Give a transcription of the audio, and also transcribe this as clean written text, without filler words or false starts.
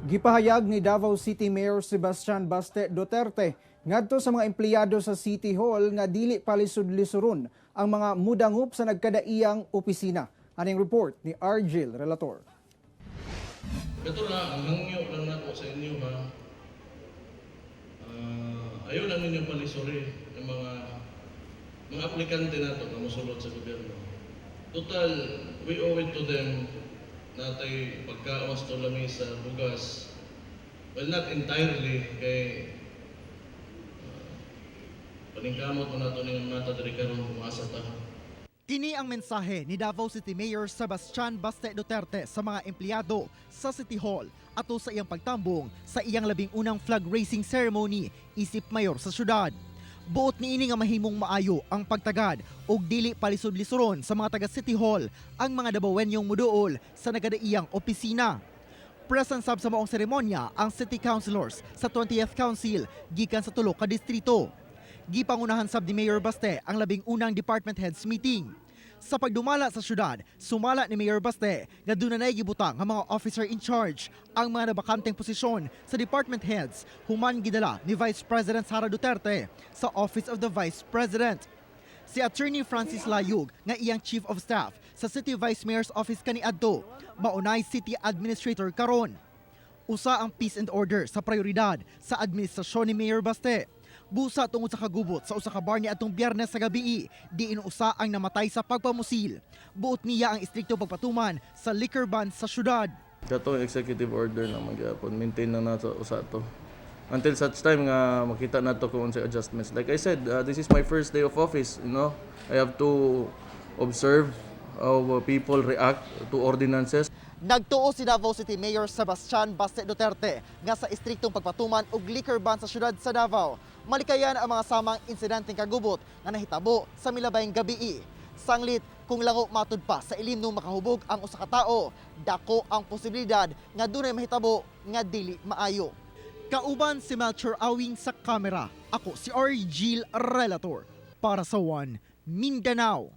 Gipahayag ni Davao City Mayor Sebastian Baste Duterte ngadto sa mga empleyado sa City Hall nga dili palisud-lisuron ang mga mudangup sa nagkadaiyang opisina. Aning report ni Argil Relator. Ito lang, ang hangyo lang nako sa inyo ha. Ayaw lang ninyo palisuri ang mga aplikante nato na musulod sa gobyerno. Total, we owe it to them natay pagkawas to lamisa bugas. Well, not entirely kay paningkamot mo nato ning mata diri karon umasa ta. Kini ang mensahe ni Davao City Mayor Sebastian Baste Duterte sa mga empleyado sa City Hall ato sa iyang pagtambong sa iyang labing unang flag raising ceremony isip mayor sa syudad. Buot niini nga mahimong maayo ang pagtagad og dili palisod-lisuron sa mga taga City Hall ang mga Davaoenyong muduol sa nagadaiyang opisina. Present sab sa maong seremonya ang city councilors sa 20th Council gikan sa tulo ka distrito. Gipangunahan sab ni Mayor Baste ang labing unang department heads meeting. Sa pagdumala sa syudad, sumala ni Mayor Baste nga dunay gibutang nga mga officer in charge ang mga nabakanteng posisyon sa department heads human gidala ni Vice President Sara Duterte sa Office of the Vice President. Si Attorney Francis Layug nga iyang Chief of Staff sa City Vice Mayor's Office kaniadto, maunay City Administrator karon. Usa ang peace and order sa prioridad sa administrasyon ni Mayor Baste. Busa tungod sa kagubot sa usa ka bar niadtong Biyernes sa gabii, diin usa ang namatay sa pagpamusil. Buot niya ang istrikto pagpatuman sa liquor ban sa syudad. Katong executive order na magyapon maintain na nato usa to. Until such time nga makita nato kung unsay adjustments. Like I said, this is my first day of office, you know. I have to observe how people react to ordinances. Nagtuo si Davao City Mayor Sebastian Baste Duterte nga sa istriktong pagpatuman og liquor ban sa syudad sa Davao. Malikayan ang mga samang insidenteng kagubot nga nahitabo sa milabayng gabii. Sanglit kung lango matud pa sa ilim nung makahubog ang usa ka tawo, dako ang posibilidad nga dunay mahitabo nga dili maayo. Kauban si Melchor Awing sa kamera. Ako si Argil Relator para sa One Mindanao.